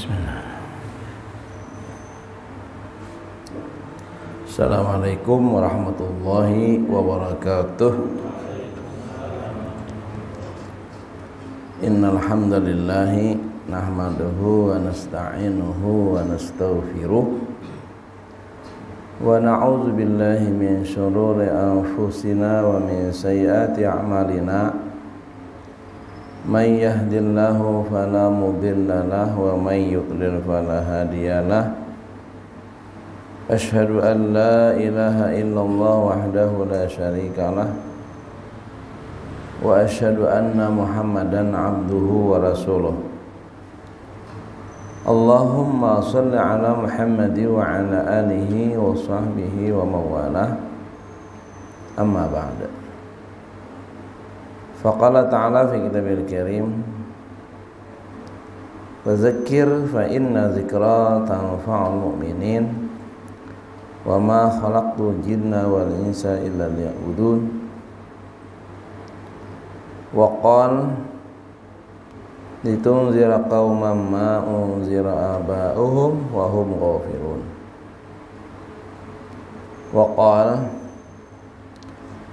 Bismillah. Assalamualaikum warahmatullahi wabarakatuh. Innal hamdalillahi nahmaduhu wa nasta'inuhu wa nastaghfiruh wa na'udzu billahi min shururi anfusina wa min sayyiati a'malina. Man yahdillahu fala mudilla lahu wa man yudlil fala hadiyalah. Asyhadu an la ilaha illallah wahdahu la syarikalah wa asyhadu anna Muhammadan abduhu wa rasuluh. Allahumma shalli ala Muhammad wa ala alihi wa sahbihi wa mawalah. Amma ba'da. Faqala ta'ala fi kitabil karim, fadzakir fa inna dzikra tanfa'ul mu'minin wa ma khalaqtul jinna wal insa illa liya'budun. Wa qala litunzira qauman ma unzira aba'uhum wa hum ghafilun. Wa qala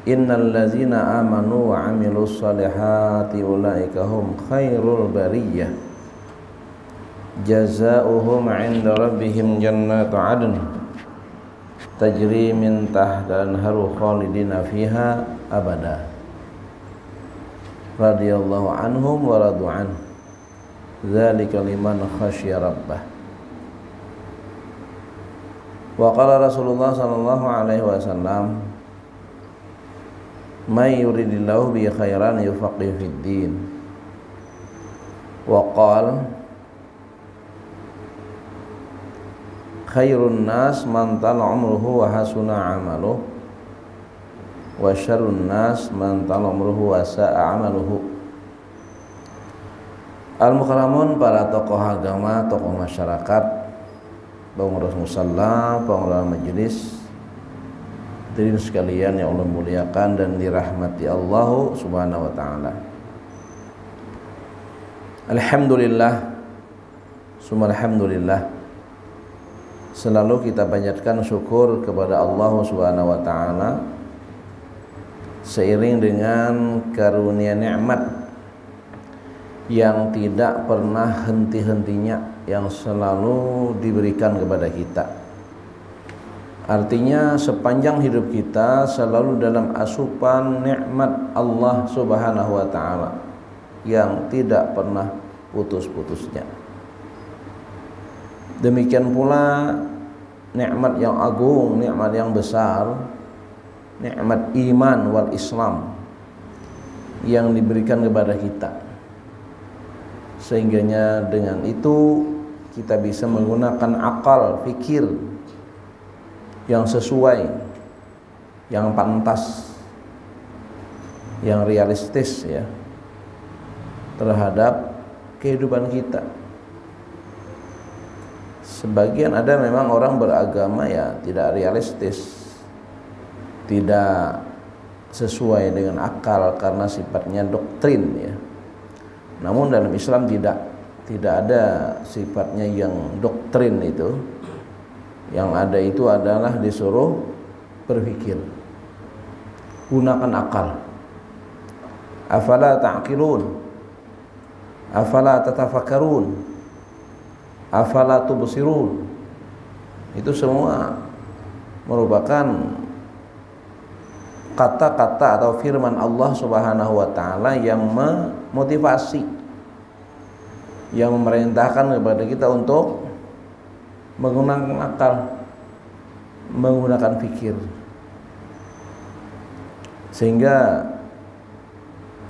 innal ladzina amanu wa 'amilus solihati ulaika hum khairul bariyah jazaohum 'inda rabbihim jannatu 'adn tajri min tahtiha al-anharu khalidina fiha abada radhiyallahu anhum wa radu an dzalika liman khasyiya rabbah. Wa qala Rasulullah sallallahu alaihi wasallam, may yuridillahu bi khairan yufaqih fid din. Wa qala khairun nas man tala umruhu wa hasuna amaluhu wa syarrun nas man tala umruhu wa sa'a amaluhu. Al-mukarramun, para tokoh agama, tokoh masyarakat, pengurus musalla, pengurus majelis, hadirin sekalian yang Allah muliakan dan dirahmati Allah Subhanahu wa taala. Alhamdulillah, summa alhamdulillah. Selalu kita panjatkan syukur kepada Allah Subhanahu wa taala seiring dengan karunia nikmat yang tidak pernah henti-hentinya yang selalu diberikan kepada kita. Artinya sepanjang hidup kita selalu dalam asupan nikmat Allah Subhanahu wa taala yang tidak pernah putus-putusnya. Demikian pula nikmat yang agung, nikmat yang besar, nikmat iman wal Islam yang diberikan kepada kita. Sehingganya dengan itu kita bisa menggunakan akal, fikir yang sesuai, yang pantas, yang realistis ya terhadap kehidupan kita. Sebagian ada memang orang beragama ya tidak realistis, tidak sesuai dengan akal karena sifatnya doktrin ya. Namun dalam Islam tidak ada sifatnya yang doktrin itu. Yang ada itu adalah disuruh berpikir, gunakan akal. Afala ta'qilun, afala tatafakkarun, afala tubsirun. Itu semua merupakan kata-kata atau firman Allah Subhanahu wa taala yang memotivasi, yang memerintahkan kepada kita untuk menggunakan akal, menggunakan fikir, sehingga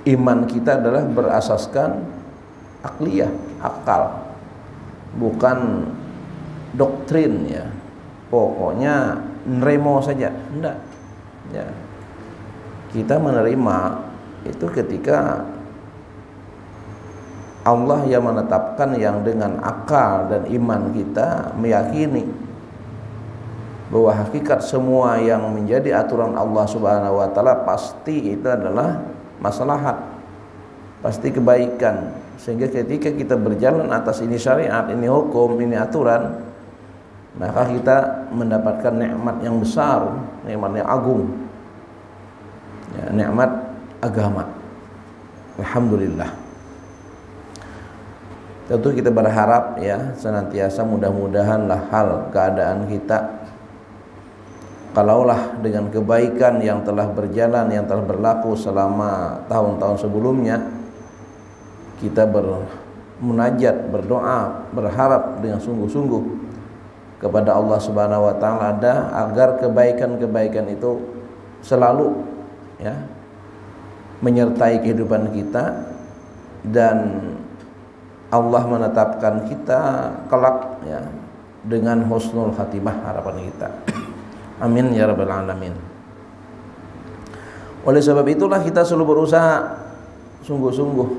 iman kita adalah berasaskan akliyah, akal, bukan doktrin ya. Pokoknya nerimo saja, enggak ya. Kita menerima itu ketika Allah yang menetapkan, yang dengan akal dan iman kita meyakini bahwa hakikat semua yang menjadi aturan Allah Subhanahu wa taala pasti itu adalah maslahat, pasti kebaikan, sehingga ketika kita berjalan atas ini syariat, ini hukum, ini aturan, maka kita mendapatkan nikmat yang besar, nikmat yang agung, ya, nikmat agama. Alhamdulillah. Tentu kita berharap ya senantiasa mudah-mudahanlah hal keadaan kita, kalaulah dengan kebaikan yang telah berjalan, yang telah berlaku selama tahun-tahun sebelumnya, kita bermunajat, berdoa, berharap dengan sungguh-sungguh kepada Allah Subhanahu wa taala agar kebaikan-kebaikan itu selalu ya menyertai kehidupan kita, dan Allah menetapkan kita kelak ya dengan husnul khatimah, harapan kita. Amin ya rabbal alamin. Oleh sebab itulah kita selalu berusaha sungguh-sungguh,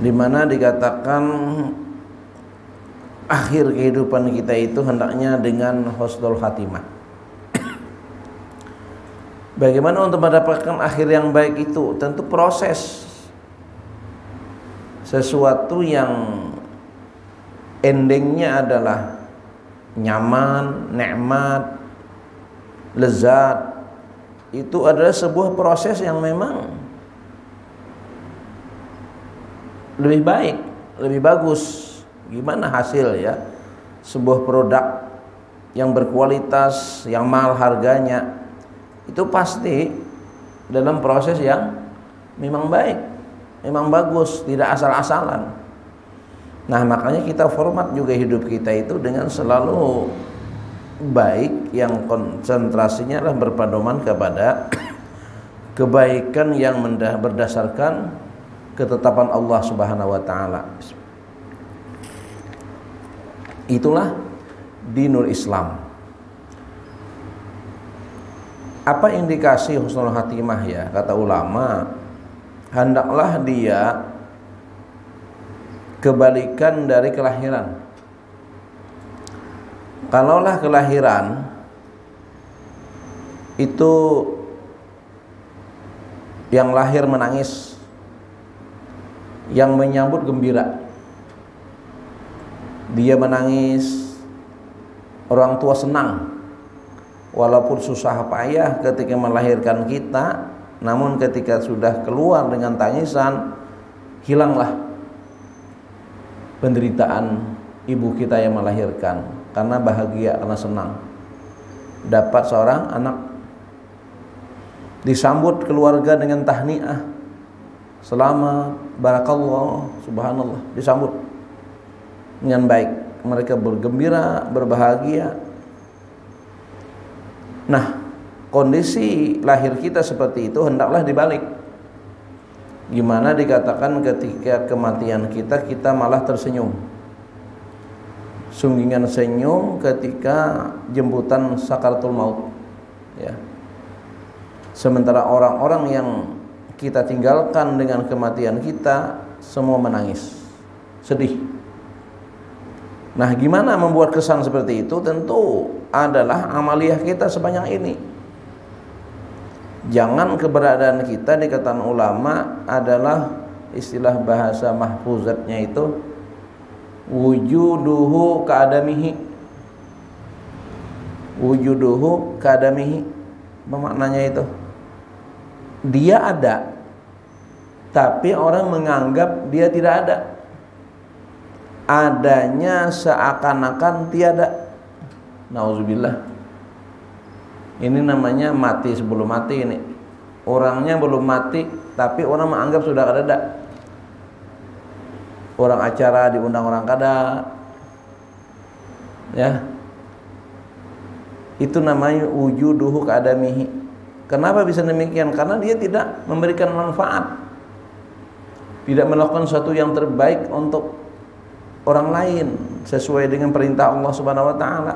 di mana dikatakan akhir kehidupan kita itu hendaknya dengan husnul khatimah. Bagaimana untuk mendapatkan akhir yang baik itu? Tentu proses, sesuatu yang endingnya adalah nyaman, nikmat, lezat, itu adalah sebuah proses yang memang lebih baik, lebih bagus. Gimana hasil ya sebuah produk yang berkualitas, yang mahal harganya, itu pasti dalam proses yang memang baik, memang bagus, tidak asal-asalan. Nah, makanya kita format juga hidup kita itu dengan selalu baik, yang konsentrasinya adalah berpedoman kepada kebaikan yang berdasarkan ketetapan Allah Subhanahu wa taala. Itulah dinul Islam. Apa indikasi husnul khatimah ya? Kata ulama, hendaklah dia kebalikan dari kelahiran. Kalaulah kelahiran itu yang lahir menangis, yang menyambut gembira, dia menangis, orang tua senang, walaupun susah payah ketika melahirkan kita, namun ketika sudah keluar dengan tangisan, hilanglah penderitaan ibu kita yang melahirkan, karena bahagia, karena senang dapat seorang anak. Disambut keluarga dengan tahniah, selamat, barakallah, subhanallah, disambut dengan baik, mereka bergembira, berbahagia. Nah, kondisi lahir kita seperti itu hendaklah dibalik. Gimana dikatakan ketika kematian kita, kita malah tersenyum, sunggingan senyum ketika jemputan sakaratul maut ya. Sementara orang-orang yang kita tinggalkan dengan kematian kita semua menangis, sedih. Nah, gimana membuat kesan seperti itu? Tentu adalah amaliyah kita sebanyak ini. Jangan keberadaan kita, dikatakan ulama, adalah istilah bahasa mahfuzatnya itu wujuduhu ka'adamihi. Wujuduhu ka'adamihi, apa maknanya itu? Dia ada, tapi orang menganggap dia tidak ada. Adanya seakan-akan tiada. Nauzubillah. Ini namanya mati sebelum mati ini. Orangnya belum mati, tapi orang menganggap sudah ada. Orang acara diundang orang kada. Ya. Itu namanya wujuduhu ka'adamihi. Kenapa bisa demikian? Karena dia tidak memberikan manfaat, tidak melakukan sesuatu yang terbaik untuk orang lain sesuai dengan perintah Allah Subhanahu wa taala.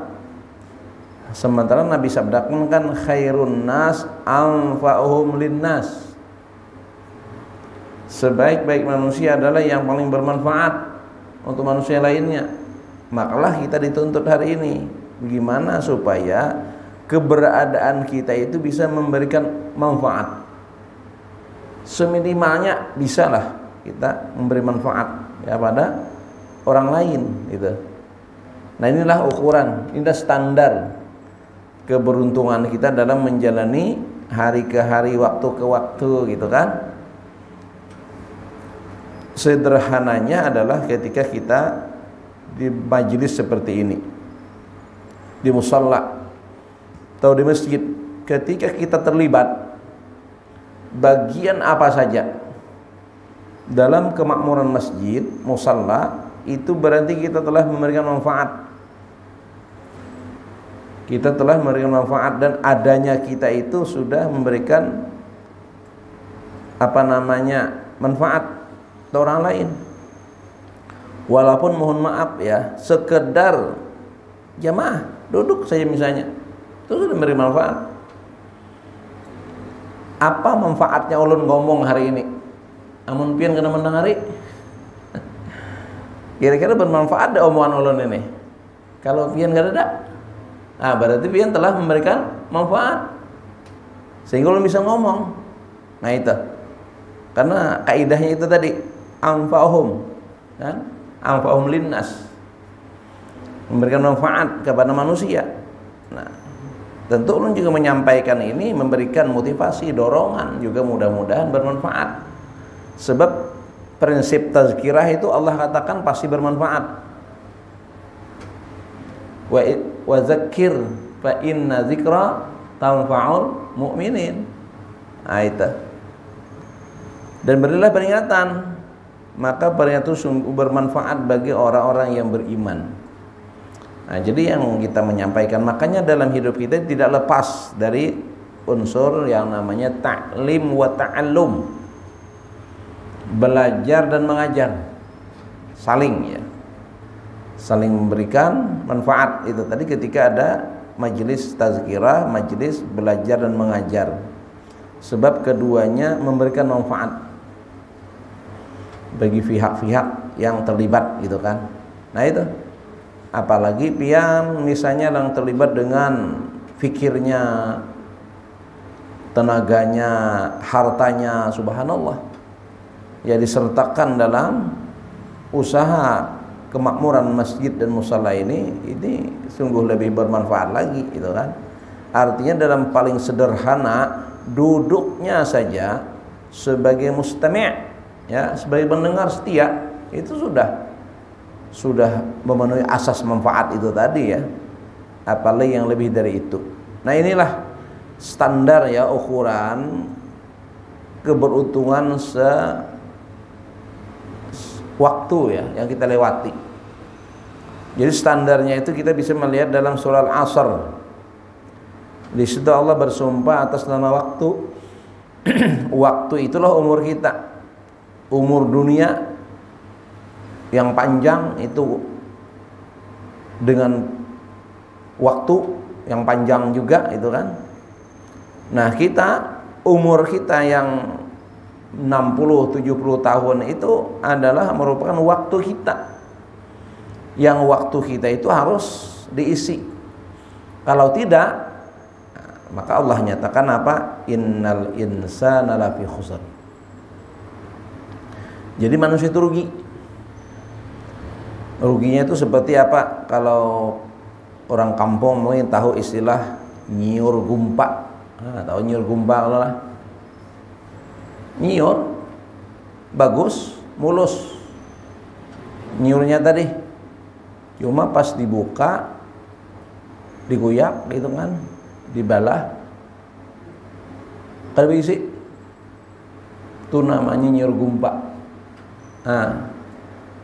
Sementara Nabi sabdakan kan khairun nas anfa'uhum linnas. Sebaik-baik manusia adalah yang paling bermanfaat untuk manusia lainnya. Makalah kita dituntut hari ini, bagaimana supaya keberadaan kita itu bisa memberikan manfaat. Seminimalnya bisalah kita memberi manfaat ya pada orang lain gitu. Nah, inilah ukuran, inilah standar keberuntungan kita dalam menjalani hari ke hari, waktu ke waktu gitu kan. Sederhananya adalah ketika kita di majelis seperti ini, di musalla atau di masjid, ketika kita terlibat bagian apa saja dalam kemakmuran masjid, musalla, itu berarti kita telah memberikan manfaat. Kita telah memberikan manfaat, dan adanya kita itu sudah memberikan manfaat ke orang lain. Walaupun mohon maaf ya, sekedar jamaah duduk saja misalnya, itu sudah memberi manfaat. Apa manfaatnya ulun ngomong hari ini? Amun pian kena menang hari. Kira-kira bermanfaat dah omongan ulun ini. Kalau pian kada ada, berarti pian telah memberikan manfaat sehingga ulun bisa ngomong. Nah itu, karena kaidahnya itu tadi, anfa'uhum, kan? Anfa'uhum linnas, memberikan manfaat kepada manusia. Nah, tentu ulun juga menyampaikan ini, memberikan motivasi, dorongan juga, mudah-mudahan bermanfaat. Sebab prinsip tazkirah itu Allah katakan pasti bermanfaat. Wa zakir fa inna zikra tanfa'ul mu'minin. Itu. Dan berilah peringatan, maka peringatan itu sungguh bermanfaat bagi orang-orang yang beriman. Nah, jadi yang kita menyampaikan, makanya dalam hidup kita tidak lepas dari unsur yang namanya ta'lim wa ta'allum, belajar dan mengajar, saling ya, saling memberikan manfaat. Itu tadi ketika ada majelis tazkirah, majelis belajar dan mengajar, sebab keduanya memberikan manfaat bagi pihak-pihak yang terlibat gitu kan. Nah itu, apalagi pian misalnya yang terlibat dengan fikirnya, tenaganya, hartanya, subhanallah, ya disertakan dalam usaha kemakmuran masjid dan musalla ini sungguh lebih bermanfaat lagi gitu kan. Artinya dalam paling sederhana, duduknya saja sebagai mustami', ya, sebagai pendengar setia, itu sudah memenuhi asas manfaat itu tadi ya, apalagi yang lebih dari itu. Nah inilah standar ya, ukuran keberuntungan waktu ya yang kita lewati. Jadi standarnya itu kita bisa melihat dalam surah Al-Asr. Di situ Allah bersumpah atas nama waktu. Waktu itulah umur kita. Umur dunia yang panjang itu dengan waktu yang panjang juga itu kan. Nah, umur kita yang 60-70 tahun itu adalah merupakan waktu kita, yang waktu kita itu harus diisi. Kalau tidak, maka Allah nyatakan apa? Innal insana lafi khusr. Jadi manusia itu rugi. Ruginya itu seperti apa? Kalau orang kampung mungkin tahu istilah nyiur gumpa. Tahu nyiur gumpa lah. Nyiur bagus, mulus nyiurnya tadi, cuma pas dibuka, digoyak gitu kan, dibalah kada berisi, itu namanya nyiur gumpa. Nah,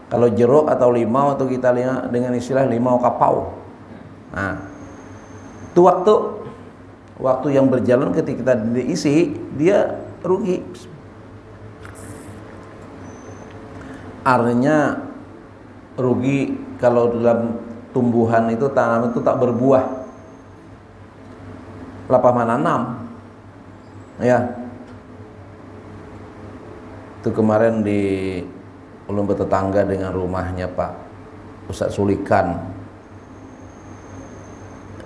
kalau jeruk atau limau, atau kita lihat dengan istilah limau kapau, nah itu waktu yang berjalan ketika kita diisi, dia rugi. Artinya rugi kalau dalam tumbuhan itu, tanaman itu tak berbuah, lapah menanam ya. Itu kemarin di ulun bertetangga dengan rumahnya Pak Ustadz Sulikan,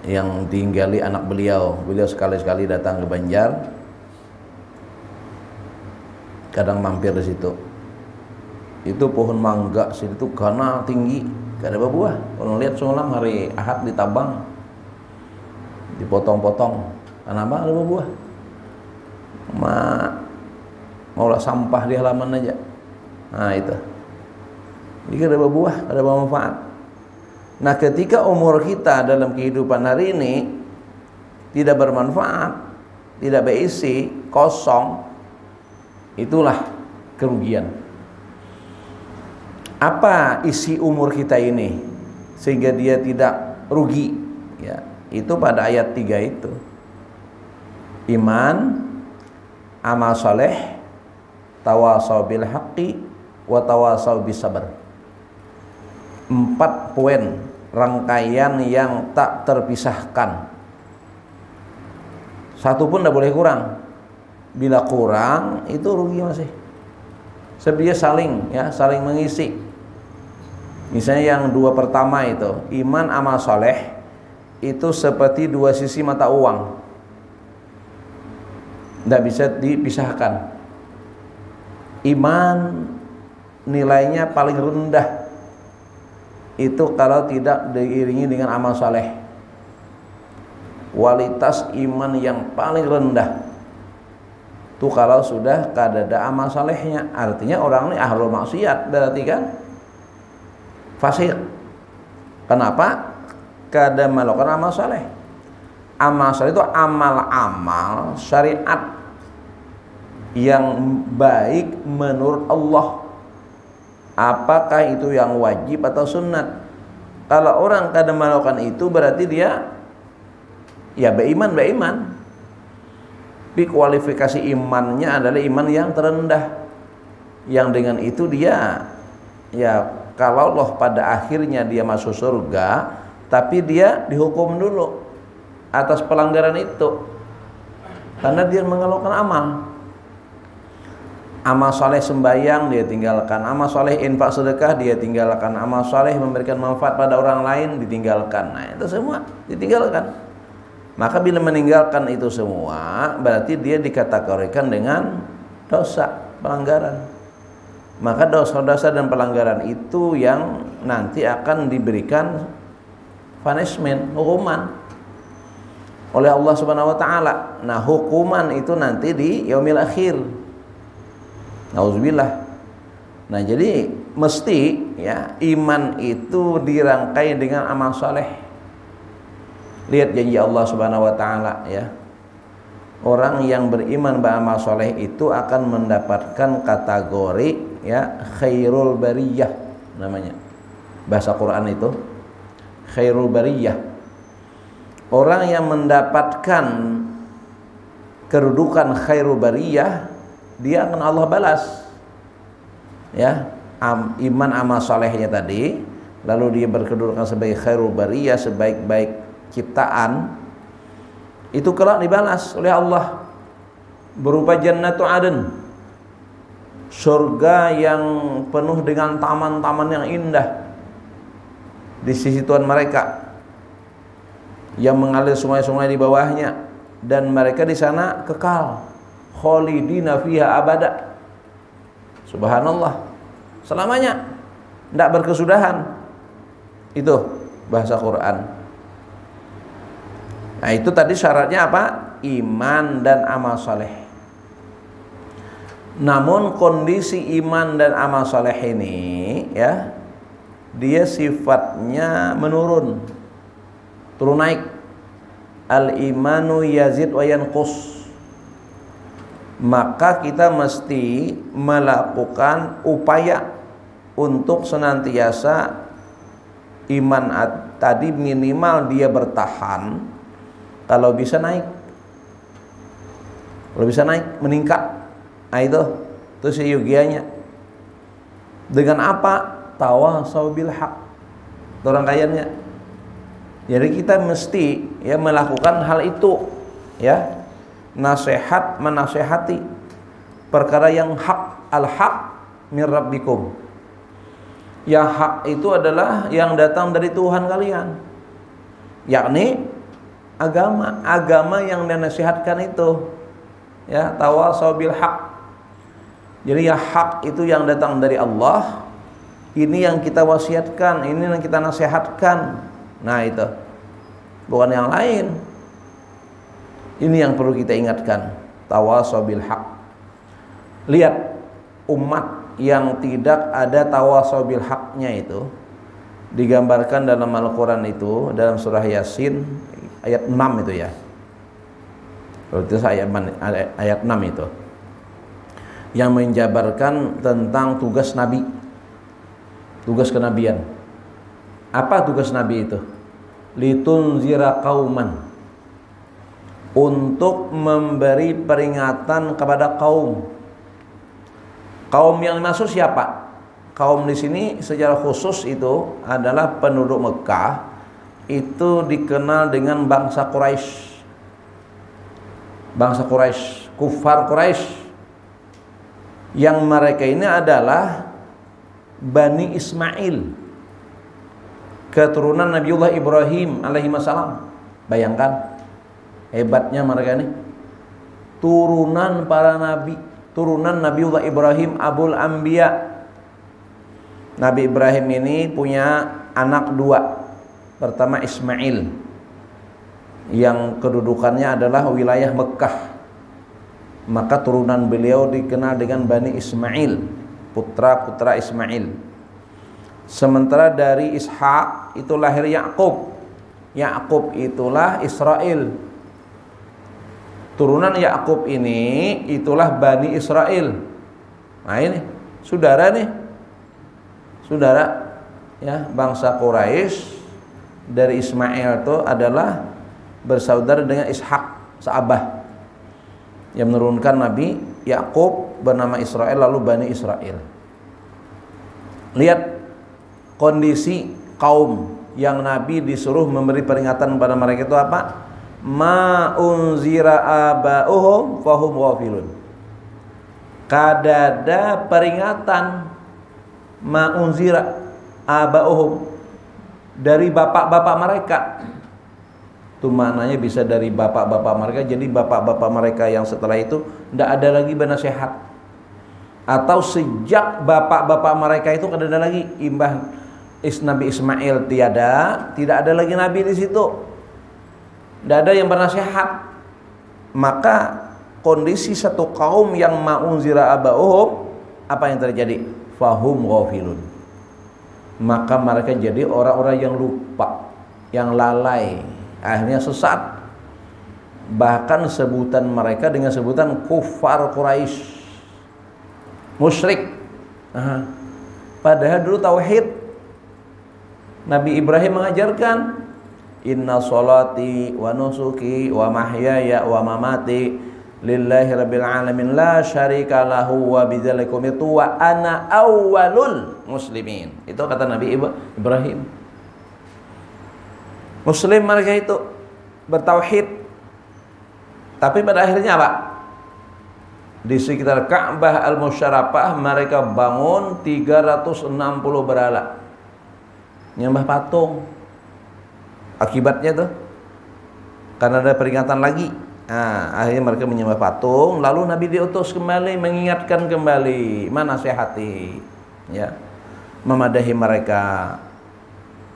yang tinggali anak beliau sekali-sekali datang ke Banjar, kadang mampir di situ. Itu pohon mangga situ karena tinggi, gak ada buah. Kalau lihat semalam hari Ahad ditabang, dipotong-potong, kenapa ada buah? Maulah sampah di halaman aja. Nah itu. Jadi ada buah, ada manfaat. Nah, ketika umur kita dalam kehidupan hari ini tidak bermanfaat, tidak berisi, kosong, itulah kerugian. Apa isi umur kita ini sehingga dia tidak rugi? Ya, itu pada ayat 3 itu. Iman, amal soleh, tawasau bil haqqi, wa tawasau bis sabr. 4 poin rangkaian yang tak terpisahkan. Satu pun tidak boleh kurang. Bila kurang itu rugi masih. Sebab dia saling mengisi. Misalnya yang 2 pertama itu, iman amal soleh, itu seperti 2 sisi mata uang, tidak bisa dipisahkan. Iman nilainya paling rendah itu kalau tidak diiringi dengan amal saleh. Kualitas iman yang paling rendah itu kalau sudah kadada amal salehnya. Artinya orang ini ahlul maksiat, berarti kan fasik. Kenapa? Kada melakukan amal saleh. Amal saleh itu amal-amal syariat yang baik menurut Allah. Apakah itu yang wajib atau sunat? Kalau orang kadang melakukan itu berarti dia ya beriman. Tapi kualifikasi imannya adalah iman yang terendah. Yang dengan itu dia ya kalau Allah pada akhirnya dia masuk surga, tapi dia dihukum dulu atas pelanggaran itu karena dia mengeluarkan amal. Amal soleh sembahyang dia tinggalkan, amal soleh infak sedekah dia tinggalkan, amal soleh memberikan manfaat pada orang lain ditinggalkan. Nah itu semua ditinggalkan. Maka bila meninggalkan itu semua berarti dia dikategorikan dengan dosa, pelanggaran. Maka dosa-dosa dan pelanggaran itu yang nanti akan diberikan punishment, hukuman oleh Allah Subhanahu wa taala. Nah, hukuman itu nanti di yaumil akhir. Nauzubillah. Nah, jadi mesti ya iman itu dirangkai dengan amal saleh. Lihat janji Allah Subhanahu wa taala ya. Orang yang beriman beramal saleh itu akan mendapatkan kategori ya khairul bariyah namanya. Bahasa Quran itu khairul bariyah. Orang yang mendapatkan kedudukan khairul bariyah dia akan Allah balas ya iman amal salehnya tadi, lalu dia berkedudukan sebagai khairul bariyah, sebaik-baik ciptaan, itu kelak dibalas oleh Allah berupa jannatu aden, surga yang penuh dengan taman-taman yang indah di sisi Tuhan mereka, yang mengalir sungai-sungai di bawahnya, dan mereka di sana kekal khalidina fiha abada. Subhanallah, selamanya, tidak berkesudahan. Itu bahasa Quran. Nah itu tadi syaratnya apa? Iman dan amal saleh. Namun kondisi iman dan amal saleh ini ya, dia sifatnya menurun, turun naik. Al imanu yazid wa yanqus. Maka kita mesti melakukan upaya untuk senantiasa iman tadi minimal dia bertahan, kalau bisa naik, meningkat. Nah itu seyogianya. Dengan apa? Tawasau bil haq, itu rangkaiannya. Jadi kita mesti ya melakukan hal itu ya, nasihat menasehati perkara yang hak. Al-haq min rabbikum. Yang hak itu adalah yang datang dari Tuhan kalian, yakni agama yang dinasihatkan itu ya, tawasau bil haq. Jadi ya hak itu yang datang dari Allah, ini yang kita wasiatkan, ini yang kita nasihatkan. Nah itu, bukan yang lain. Ini yang perlu kita ingatkan. Tawasau bil haq. Lihat umat yang tidak ada tawasau bil haqnya itu digambarkan dalam Al-Quran itu, dalam surah Yasin ayat 6 itu ya. Kalau itu ayat 6 itu yang menjabarkan tentang tugas Nabi, tugas kenabian. Apa tugas Nabi itu? Litunzira qauman, untuk memberi peringatan kepada kaum. Kaum yang dimaksud siapa? Kaum di sini secara khusus itu adalah penduduk Mekah, itu dikenal dengan bangsa Quraisy. Bangsa Quraisy, kufar Quraisy, yang mereka ini adalah Bani Ismail, keturunan Nabiullah Ibrahim alaihi wassalam. Bayangkan hebatnya mereka ini, turunan para nabi, turunan Nabiullah Ibrahim, Abul Anbiya. Nabi Ibrahim ini punya anak dua. Pertama Ismail, yang kedudukannya adalah wilayah Mekah. Maka turunan beliau dikenal dengan Bani Ismail, putra-putra Ismail. Sementara dari Ishak itu lahir Yakub. Yakub itulah Israel. Turunan Yakub ini itulah Bani Israel. Nah ini saudara nih, saudara ya, bangsa Quraisy dari Ismail itu adalah bersaudara dengan Ishak, seabah, yang menurunkan Nabi Yakub bernama Israel, lalu Bani Israel. Lihat kondisi kaum yang Nabi disuruh memberi peringatan pada mereka itu apa? Ma unzira aba'uhum fahum ghafilun. Kadada peringatan ma unzira aba'uhum, dari bapak-bapak mereka. Itu maknanya bisa dari bapak-bapak mereka, jadi bapak-bapak mereka yang setelah itu tidak ada lagi bernasihat. Atau sejak bapak-bapak mereka itu tidak ada lagi, imbah Nabi Ismail tidak ada lagi nabi di situ, tidak ada yang bernasihat. Maka kondisi satu kaum yang ma'unzira aba'uhum, apa yang terjadi? Fahum ghafilun. Maka mereka jadi orang-orang yang lupa, yang lalai, akhirnya sesat. Bahkan sebutan mereka dengan sebutan kufar Quraisy, musyrik. Padahal dulu tauhid. Nabi Ibrahim mengajarkan, inna sholati wa nusuki wa mahyaya wa mamati lillahi rabbil alamin la syarika lahu wa bidzalika umirtu wa ana awwalul muslimin. Itu kata Nabi Ibrahim. Muslim mereka itu bertauhid. Tapi pada akhirnya apa? Di sekitar Ka'bah Al-Musyarrafah mereka bangun 360 berhala, nyembah patung. Akibatnya tuh karena ada peringatan lagi, akhirnya mereka menyembah patung. Lalu Nabi diutus kembali mengingatkan kembali, menasihati, ya, memadahi mereka.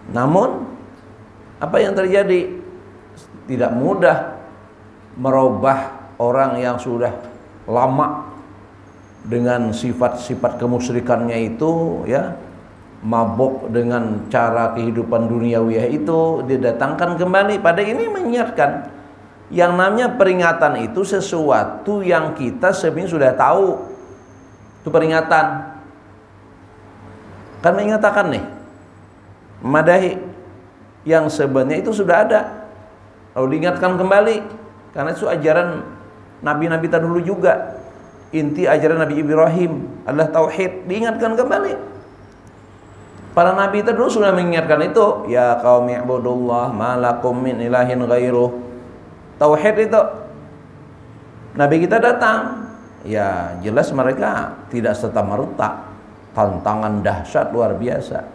Namun apa yang terjadi? Tidak mudah merubah orang yang sudah lama dengan sifat-sifat kemusyrikannya itu, ya, mabuk dengan cara kehidupan duniawiah itu, didatangkan kembali. Pada ini mengingatkan, yang namanya peringatan itu sesuatu yang kita sebenarnya sudah tahu. Itu peringatan, kan mengatakan nih, memadahi yang sebenarnya itu sudah ada, lalu diingatkan kembali. Karena itu ajaran nabi-nabi terdahulu juga. Inti ajaran Nabi Ibrahim adalah tauhid, diingatkan kembali. Para nabi terdahulu sudah mengingatkan itu, ya qaumi ibudullah ma lakum min ilahin ghairuh. Tauhid itu. Nabi kita datang, ya jelas mereka tidak serta-merta, tantangan dahsyat luar biasa.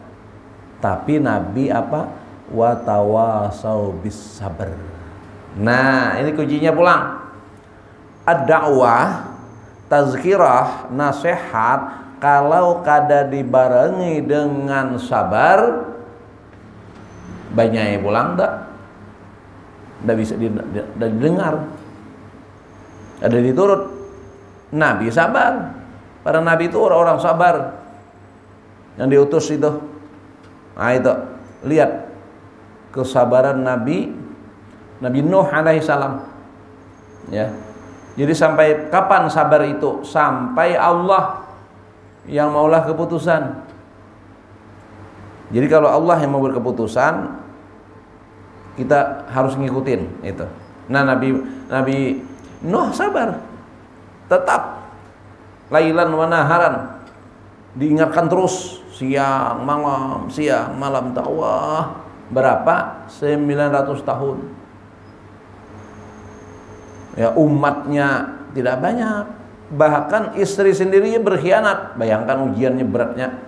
Tapi Nabi apa? Wa tawasau bis sabr. Nah, ini kuncinya pulang. Ad-da'wah, tazkirah, nasihat kalau kada dibarengi dengan sabar, banyak pulang ndak bisa didengar, ada diturut. Nabi sabar, para nabi itu orang-orang sabar yang diutus itu. Nah itu lihat kesabaran Nabi Nuh alaihi salam, ya. Jadi sampai kapan sabar itu? Sampai Allah yang maulah keputusan. Jadi kalau Allah yang mau berkeputusan, kita harus ngikutin itu. Nah, Nabi Nuh sabar, tetap lailan wa naharan, diingatkan terus siang malam dakwah. Berapa? 900 tahun. Ya, umatnya tidak banyak. Bahkan istri sendiri berkhianat. Bayangkan ujiannya beratnya.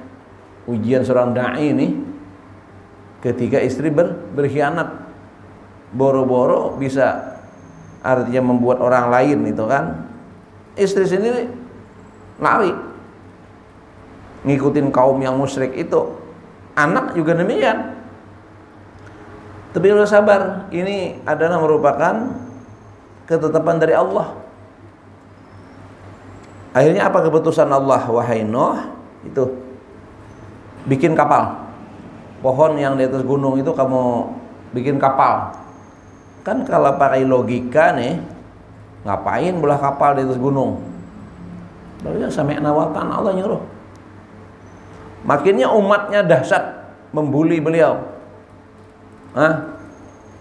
Ujian seorang dai ini ketika istri berkhianat. Boro-boro bisa, artinya membuat orang lain itu kan. Istri sendiri lari ngikutin kaum yang musyrik itu. Anak juga demikian. Tapi harus sabar. Ini adalah merupakan ketetapan dari Allah. Akhirnya apa keputusan Allah? Wahai Nuh, itu bikin kapal. Pohon yang di atas gunung itu kamu bikin kapal. Kan kalau pakai logika nih, ngapain belah kapal di atas gunung? Lalu sampai nawatan Allah nyuruh. Makinnya umatnya dahsyat membuli beliau.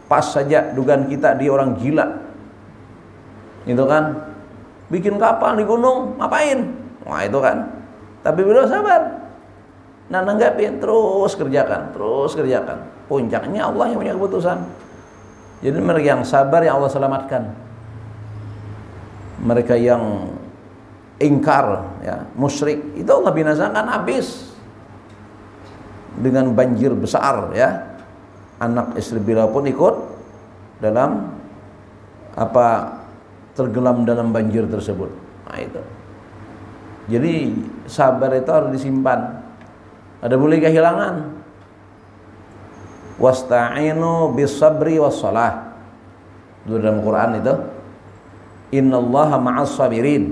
Pas saja dugaan kita dia orang gila. Itu kan, bikin kapal di gunung, ngapain? Wah itu kan. Tapi beliau sabar. Nah nanggapin, terus kerjakan. Puncaknya Allah yang punya keputusan. Jadi mereka yang sabar yang Allah selamatkan. Mereka yang ingkar, ya, musyrik, itu Allah binasakan habis dengan banjir besar, ya. Anak istri beliau pun ikut dalam tenggelam dalam banjir tersebut. Nah itu. Jadi sabar itu harus disimpan. Ada boleh kehilangan. Wasta'inu bis-sabri was-shalah. Itu dalam Quran itu. Innallaha ma'as sabirin.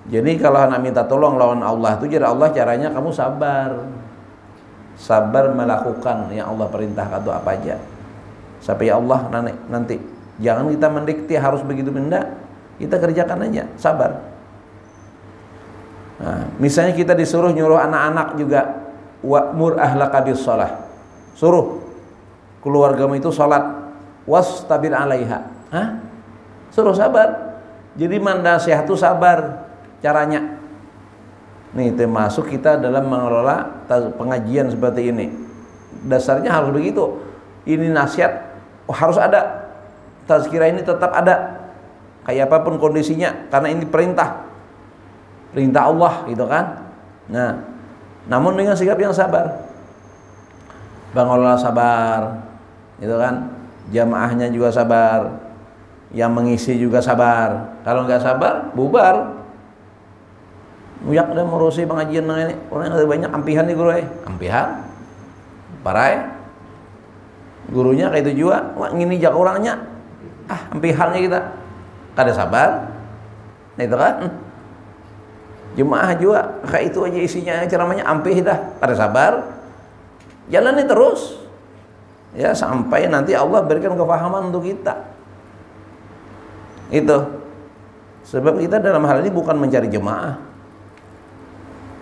Jadi kalau nak minta tolong lawan Allah itu, jadi Allah caranya kamu sabar. Sabar melakukan yang Allah perintahkan itu apa aja. Sampai ya Allah nanti jangan kita mendikte harus begitu benda, kita kerjakan aja, sabar. Nah, misalnya kita disuruh nyuruh anak-anak juga, wa'mur ahlaka bis-shalah. Suruh keluargamu itu salat, wastabir 'alaiha. Suruh sabar. Jadi nasihat itu sabar caranya. Nih termasuk kita dalam mengelola pengajian seperti ini. Dasarnya harus begitu. Ini nasihat harus ada. Tazkirah ini tetap ada. Kayak apapun kondisinya, karena ini perintah Allah gitu kan. Nah, namun dengan sikap yang sabar. Pengelola sabar, gitu kan. Jamaahnya juga sabar. Yang mengisi juga sabar. Kalau nggak sabar, bubar. Muyak udah merusi pengajian ini. Orang yang banyak ampihan nih guru ampihan. Parai. Gurunya kayak itu juga. Wah, ngini jak orangnya. Ampihannya kita. Kada sabar. Nah itu kan. Jemaah juga kayak itu aja isinya ceramahnya ampih dah. Kada sabar. Jalani terus. Ya sampai nanti Allah berikan kefahaman untuk kita. Itu. Sebab kita dalam hal ini bukan mencari jemaah.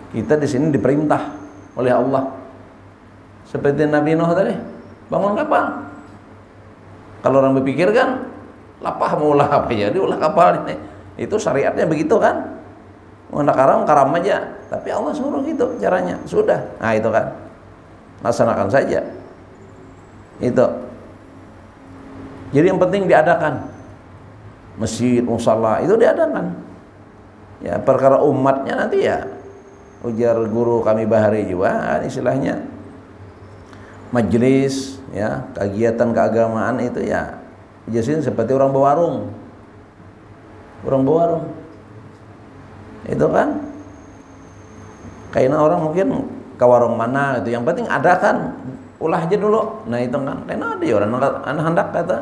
Kita di sini diperintah oleh Allah. Seperti Nabi Nuh tadi, bangun kapal. Kalau orang berpikir kan, lapah mau ulah apa ya, diulah kapal ini. Itu syariatnya begitu kan. Mau karam aja. Tapi Allah suruh gitu caranya. Sudah. Nah itu kan. Laksanakan saja. Itu. Jadi yang penting diadakan. Masjid, musala itu diadakan. Ya perkara umatnya nanti ya. Ujar guru kami Bahari juga, istilahnya majelis, ya kegiatan keagamaan itu ya jelasin seperti orang berwarung. Itu kan kayaknya orang mungkin ke warung mana itu, yang penting ada kan, ulah aja dulu. Nah itu kan karena ada orang anak hendak kata.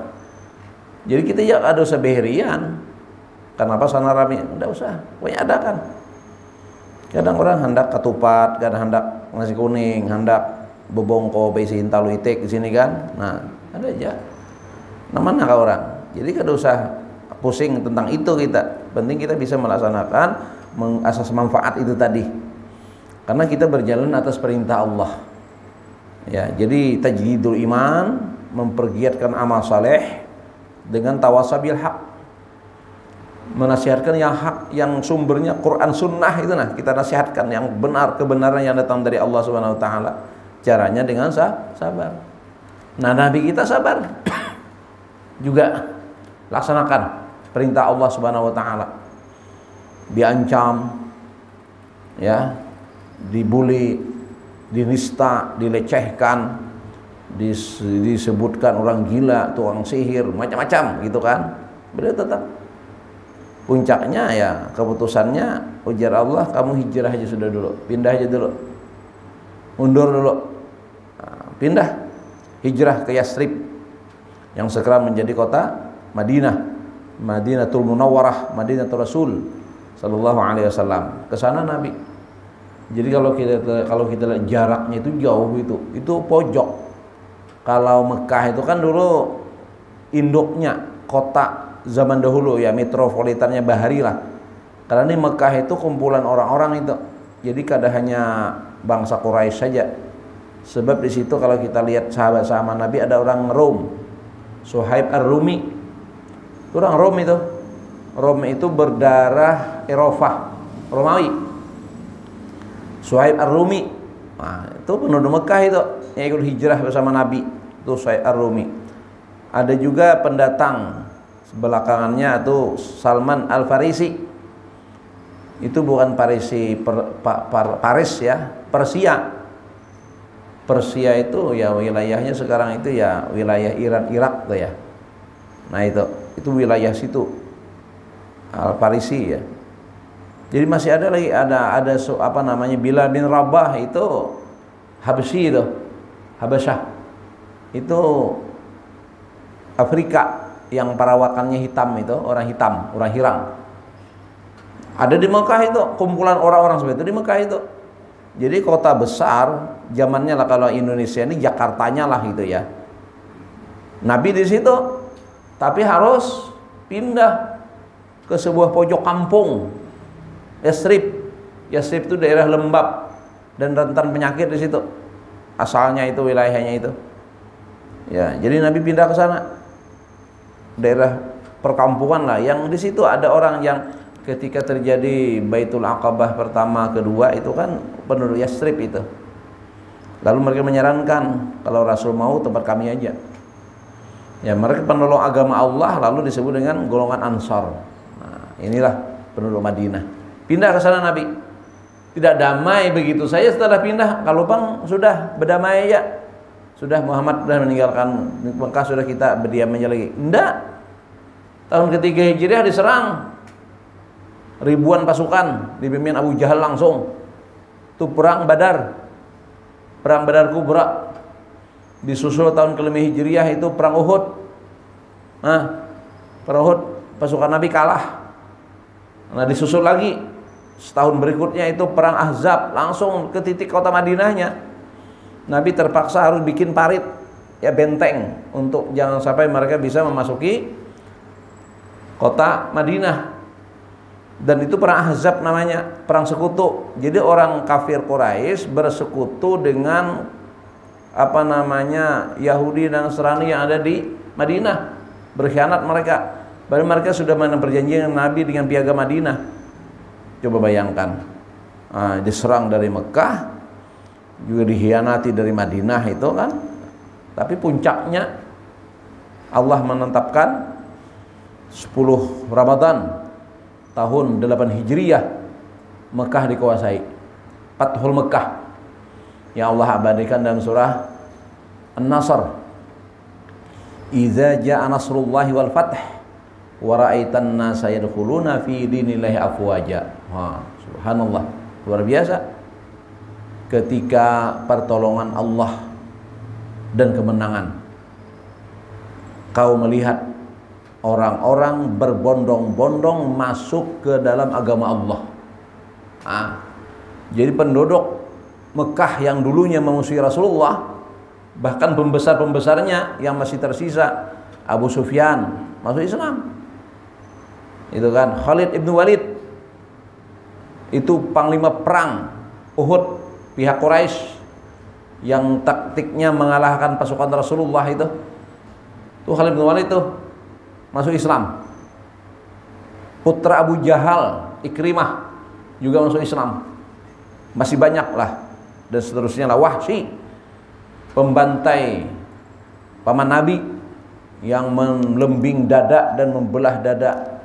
Jadi kita ya ada usah beherian. Kenapa sana rame? Enggak usah, pokoknya ada kan. Kadang orang hendak ketupat, kadang hendak nasi kuning, hendak bebongko besi talu itik di sini kan. Nah, ada aja. Namanya kau orang. Jadi kada usah pusing tentang itu kita. Penting kita bisa melaksanakan asas manfaat itu tadi. Karena kita berjalan atas perintah Allah. Ya, jadi tajdidul iman, mempergiatkan amal saleh dengan tawasabil haq. Menasihatkan yang hak, yang sumbernya Quran Sunnah itu, nah kita nasihatkan yang benar, kebenaran yang datang dari Allah Subhanahu Wa Taala. Caranya dengan sabar. Nah Nabi kita sabar juga laksanakan perintah Allah Subhanahu Wa Taala. Diancam, ya, dibully, dinista, dilecehkan, disebutkan orang gila, tukang sihir, macam-macam gitu kan. Beliau tetap puncaknya ya keputusannya, ujar Allah, kamu hijrah aja sudah dulu, pindah aja dulu, mundur dulu, nah, pindah hijrah ke Yastrib yang sekarang menjadi kota Madinah, Madinatul Munawwarah, Madinatul Rasul sallallahu alaihi wasallam. Ke sana Nabi. Jadi kalau kita lihat jaraknya itu jauh, itu pojok. Kalau Mekah itu kan dulu induknya kota zaman dahulu ya, metropolitannya Bahari lah. Karena ini Mekah itu kumpulan orang-orang itu. Jadi kada hanya bangsa Quraisy saja. Sebab di situ kalau kita lihat sahabat-sahabat Nabi ada orang Rom, Suhaib Ar-Rumi. Itu orang Rom itu. Rom itu berdarah Eropa, Romawi. Suhaib Ar-Rumi. Nah, itu penduduk Mekah itu yang ikut hijrah bersama Nabi. Itu Suhaib Ar-Rumi. Ada juga pendatang belakangannya itu Salman Al-Farisi. Itu bukan Paris ya, Persia. Persia itu ya wilayahnya sekarang itu ya wilayah Iran, Irak tuh ya. Nah itu wilayah situ Al-Farisi ya. Jadi masih ada lagi ada apa namanya Bilal bin Rabah itu Habsyi itu, Habasyah. Itu Afrika yang perawakannya hitam itu, orang hitam, orang Hirang. Ada di Mekah itu, kumpulan orang-orang seperti itu di Mekah itu. Jadi kota besar, zamannya lah kalau Indonesia ini Jakartanya lah gitu ya. Nabi di situ, tapi harus pindah ke sebuah pojok kampung, Yastrib. Yastrib itu daerah lembab dan rentan penyakit di situ. Asalnya itu wilayahnya itu. Ya, jadi Nabi pindah ke sana. Daerah perkampungan lah, yang di situ ada orang yang ketika terjadi Baitul Aqabah pertama, kedua itu kan penduduk Yastrib itu. Lalu mereka menyarankan kalau Rasul mau tempat kami aja. Ya mereka penolong agama Allah, lalu disebut dengan golongan Ansar. Nah, inilah penduduk Madinah. Pindah ke sana Nabi. Tidak damai begitu saja setelah pindah. Kalau bang sudah berdamai ya. Sudah Muhammad sudah meninggalkan Mekah, sudah kita berdiam aja lagi. Enggak. Tahun ketiga Hijriah diserang ribuan pasukan dipimpin Abu Jahal langsung. Itu perang Badar. Perang Badar Kubra. Disusul tahun kelima Hijriah itu perang Uhud. Nah, perang Uhud pasukan Nabi kalah. Nah, disusul lagi setahun berikutnya itu perang Ahzab, langsung ke titik kota Madinahnya. Nabi terpaksa harus bikin parit, ya benteng, untuk jangan sampai mereka bisa memasuki kota Madinah. Dan itu perang Ahzab namanya, perang sekutu. Jadi orang kafir Quraisy bersekutu dengan apa namanya Yahudi dan Nasrani yang ada di Madinah, berkhianat mereka. Baru mereka sudah menang perjanjian dengan Nabi dengan piagam Madinah. Coba bayangkan, diserang dari Mekah, juga dikhianati dari Madinah itu kan. Tapi puncaknya Allah menetapkan 10 Ramadan tahun 8 Hijriah Mekah dikuasai, Fathul Mekah yang Allah abadikan dalam surah An-Nasr. Idza jaa nasrullahi wal fath wa ra'aitan nasa yadkhuluna fi dinillahi afwaja. Subhanallah, luar biasa. Ketika pertolongan Allah dan kemenangan, kau melihat orang-orang berbondong-bondong masuk ke dalam agama Allah. Jadi penduduk Mekah yang dulunya memusuhi Rasulullah, bahkan pembesar-pembesarnya yang masih tersisa, Abu Sufyan masuk Islam. Itu kan Khalid ibn Walid, itu panglima perang Uhud pihak Quraisy yang taktiknya mengalahkan pasukan Rasulullah itu Khalid ibn Walid itu masuk Islam. Putra Abu Jahal, Ikrimah juga masuk Islam. Masih banyak lah, dan seterusnya lah. Wahsy, pembantai paman Nabi yang melembing dada dan membelah dada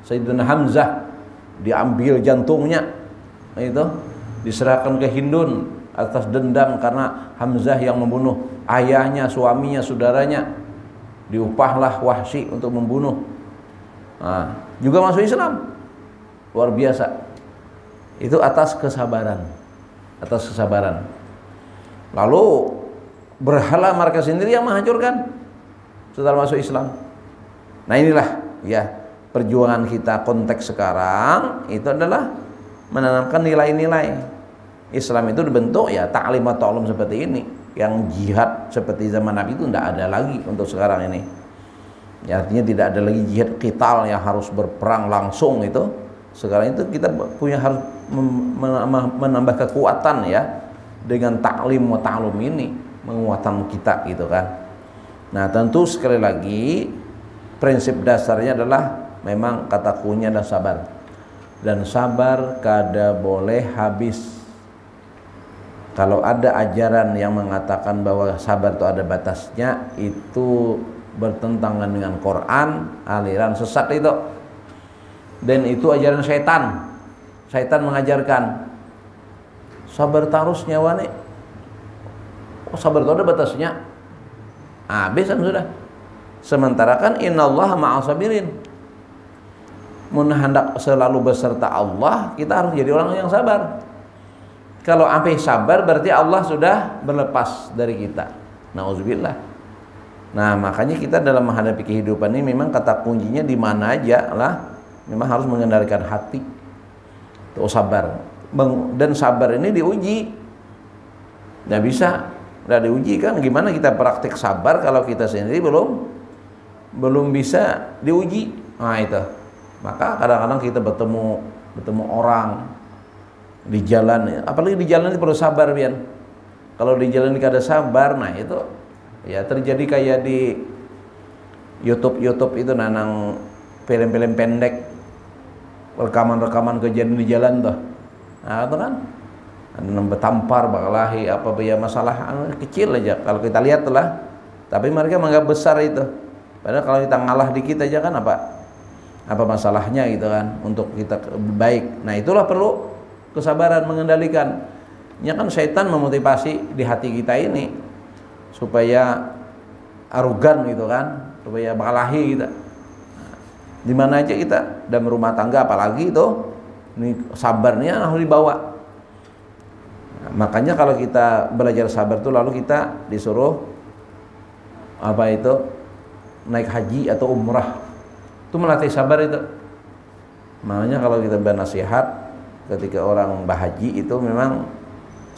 Sayyidina Hamzah, diambil jantungnya, itu diserahkan ke Hindun atas dendam karena Hamzah yang membunuh ayahnya, suaminya, saudaranya. Diupahlah Wahsy untuk membunuh. Juga masuk Islam. Luar biasa. Itu atas kesabaran. Atas kesabaran. Lalu berhala mereka sendiri yang menghancurkan setelah masuk Islam. Nah inilah ya perjuangan kita konteks sekarang, itu adalah menanamkan nilai-nilai. Islam itu dibentuk ya ta'lim atau ta'lum seperti ini. Yang jihad seperti zaman Nabi itu tidak ada lagi untuk sekarang ini. Ya, artinya tidak ada lagi jihad qital yang harus berperang langsung itu. Sekarang itu kita punya harus menambah kekuatan ya dengan ta'lim wa ta'lum ini, menguatkan kita gitu kan. Nah, tentu sekali lagi prinsip dasarnya adalah memang kata kuncinya adalah sabar. Dan sabar kada boleh habis. Kalau ada ajaran yang mengatakan bahwa sabar itu ada batasnya, itu bertentangan dengan Quran, aliran sesat itu. Dan itu ajaran syaitan. Syaitan mengajarkan sabar tarus nyawa nih. Oh, sabar itu ada batasnya. Habis kan sudah. Sementara kan innallaha ma'as sabirin. Mun hendak selalu beserta Allah, kita harus jadi orang yang sabar. Kalau sampai sabar berarti Allah sudah berlepas dari kita. Nauzubillah. Nah, makanya kita dalam menghadapi kehidupan ini memang kata kuncinya di mana aja lah, memang harus mengendalikan hati. Tuh sabar. Dan sabar ini diuji. Nggak bisa, nggak diuji kan? Gimana kita praktik sabar kalau kita sendiri belum bisa diuji? Nah itu. Maka kadang-kadang kita bertemu orang di jalan, apalagi di jalan itu perlu sabar, Bian. Kalau di jalan ini kada sabar, nah itu ya terjadi kayak di YouTube itu nanang film-film pendek, rekaman kejadian di jalan tuh. Nah itu kan ada betampar bakalahi apa ya masalah kecil aja kalau kita lihat lah, tapi mereka menganggap besar itu. Padahal kalau kita ngalah dikit aja kan apa masalahnya gitu kan, untuk kita baik. Nah itulah perlu kesabaran mengendalikan. Ya kan syaitan memotivasi di hati kita ini supaya arogan gitu kan, supaya bakalahi kita. Di mana aja kita dalam rumah tangga apalagi itu, ini sabarnya harus dibawa. Nah, makanya kalau kita belajar sabar itu lalu kita disuruh apa itu naik haji atau umrah, itu melatih sabar itu. Makanya kalau kita bernasihat ketika orang bahaji itu memang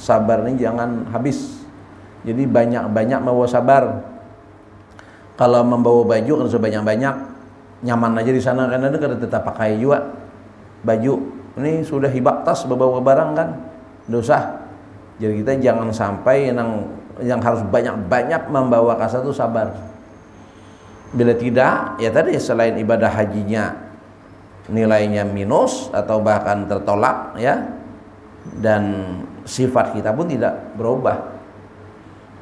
sabar ini jangan habis. Jadi banyak-banyak membawa sabar. Kalau membawa baju kan sebanyak-banyak, nyaman aja di sana kan, ada kada tetap pakai juga baju. Ini sudah hibak tas bawa barang kan, dosa. Jadi kita jangan sampai yang harus banyak-banyak membawa kasa itu sabar. Bila tidak, ya tadi selain ibadah hajinya nilainya minus atau bahkan tertolak ya, dan sifat kita pun tidak berubah.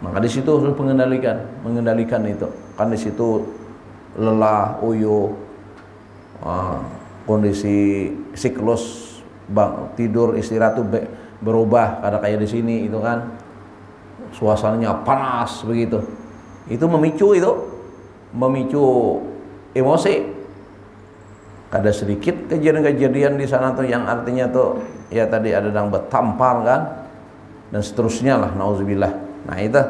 Maka di situ harus mengendalikan itu. Kan di situ lelah, uyuh, kondisi siklus tidur istirahat itu berubah. Kadang kayak di sini itu kan suasananya panas begitu. Itu memicu emosi. Ada sedikit kejadian-kejadian di sana tuh yang artinya tuh ya tadi ada yang bertampar kan dan seterusnya lah, nauzubillah. Nah itu,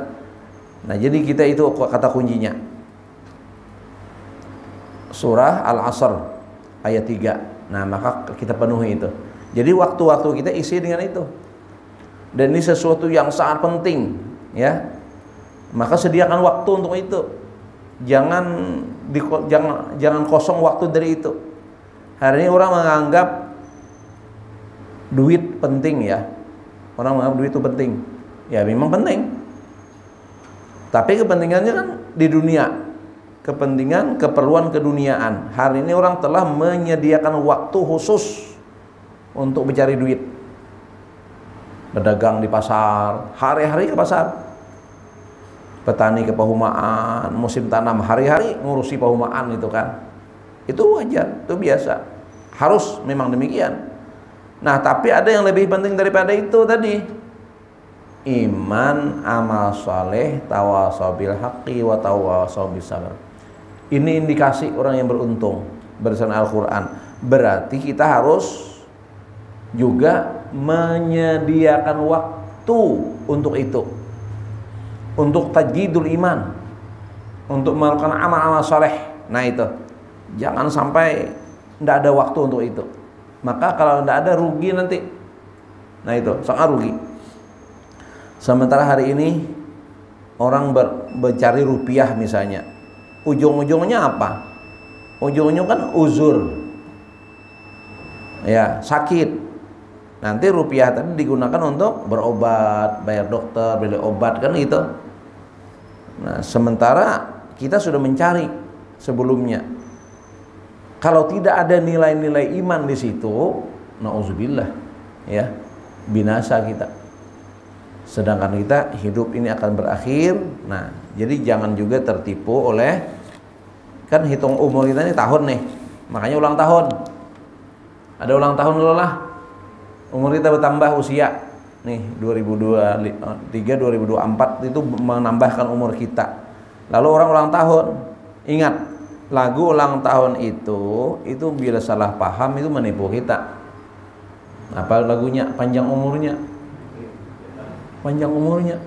nah jadi kita itu kata kuncinya surah Al-Asr ayat 3. Nah maka kita penuhi itu. Jadi waktu-waktu kita isi dengan itu. Dan ini sesuatu yang sangat penting ya. Maka sediakan waktu untuk itu. Jangan kosong waktu dari itu. Hari ini orang menganggap duit penting ya. Orang menganggap duit itu penting. Ya memang penting. Tapi kepentingannya kan di dunia. Kepentingan, keperluan keduniaan. Hari ini orang telah menyediakan waktu khusus untuk mencari duit. Berdagang di pasar, hari-hari ke pasar. Petani ke pahumaan, musim tanam hari-hari ngurusi pahumaan itu kan. Itu wajar, itu biasa. Harus memang demikian. Nah, tapi ada yang lebih penting daripada itu tadi. Iman, amal saleh, tawasau bil haqqi wa tawasau bis sabr. Ini indikasi orang yang beruntung berdasarkan Al-Qur'an. Berarti kita harus juga menyediakan waktu untuk itu. Untuk tajdidul iman, untuk melakukan amal-amal saleh. Nah itu. Jangan sampai tidak ada waktu untuk itu. Maka kalau tidak ada rugi nanti. Nah itu sangat rugi. Sementara hari ini orang mencari rupiah misalnya, ujung-ujungnya apa? Ujung-ujungnya kan uzur, ya sakit. Nanti rupiah tadi digunakan untuk berobat, bayar dokter, beli obat kan gitu. Nah sementara kita sudah mencari sebelumnya. Kalau tidak ada nilai-nilai iman di situ, nauzubillah, ya, binasa kita. Sedangkan kita hidup ini akan berakhir. Nah, jadi jangan juga tertipu oleh, kan hitung umur kita ini tahun nih, makanya ulang tahun. Ada ulang tahun dulu lah. Umur kita bertambah usia. Nih 2023, 2024 itu menambahkan umur kita. Lalu orang ulang tahun, ingat. Lagu ulang tahun itu bila salah paham itu menipu kita. Apa lagunya? Panjang umurnya. Panjang umurnya.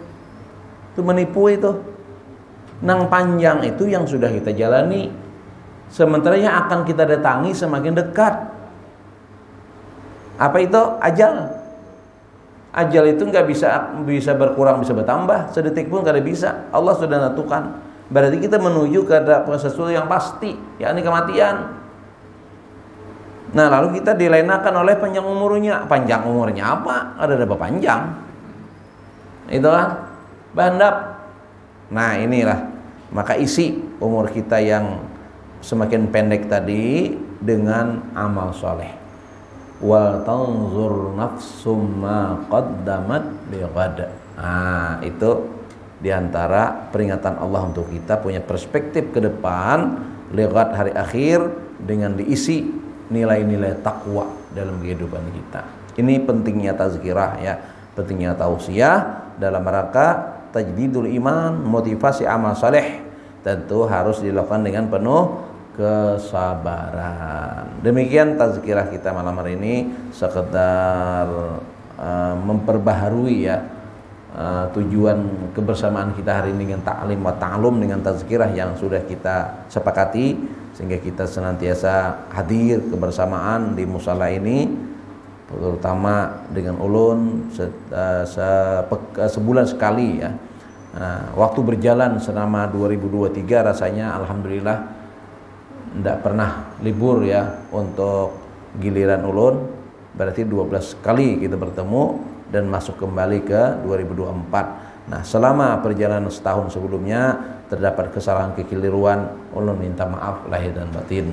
Itu menipu itu. Nang panjang itu yang sudah kita jalani. Sementara yang akan kita datangi semakin dekat. Apa itu? Ajal. Ajal itu nggak bisa berkurang, bisa bertambah. Sedetik pun nggak ada bisa. Allah sudah tentukan. Berarti kita menuju ke sesuatu yang pasti, yakni kematian. Nah, lalu kita dilenakan oleh panjang umurnya. Panjang umurnya apa? Ada berapa panjang? Itu kan bandap. Nah, inilah. Maka isi umur kita yang semakin pendek tadi dengan amal soleh. Wal tanzur nafsum ma qaddamat lighad. Nah, itu di antara peringatan Allah untuk kita punya perspektif ke depan lihat hari akhir dengan diisi nilai-nilai takwa dalam kehidupan kita. Ini pentingnya tazkirah ya, pentingnya tausiah dalam rangka tajdidul iman, motivasi amal saleh. Tentu harus dilakukan dengan penuh kesabaran. Demikian tazkirah kita malam hari ini, sekedar memperbaharui ya tujuan kebersamaan kita hari ini dengan ta'lim wa ta'alum, dengan tazkirah yang sudah kita sepakati, sehingga kita senantiasa hadir kebersamaan di musala ini, terutama dengan ulun sebulan sekali ya. Waktu berjalan selama 2023 rasanya alhamdulillah tidak pernah libur ya untuk giliran ulun, berarti 12 kali kita bertemu dan masuk kembali ke 2024. Nah, selama perjalanan setahun sebelumnya terdapat kesalahan kekeliruan, ulun minta maaf lahir dan batin.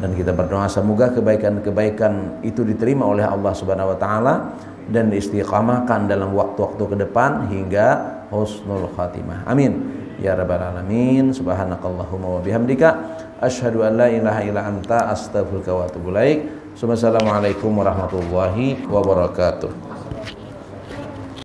Dan kita berdoa semoga kebaikan-kebaikan itu diterima oleh Allah Subhanahu wa taala dan diistiqamahkan dalam waktu-waktu ke depan hingga husnul khatimah. Amin. Ya rabbal alamin. Subhanakallahumma wa bihamdika asyhadu an la ilaha illa anta astaghfiruka wa atubu ilaik. Wassalamualaikum warahmatullahi wabarakatuh.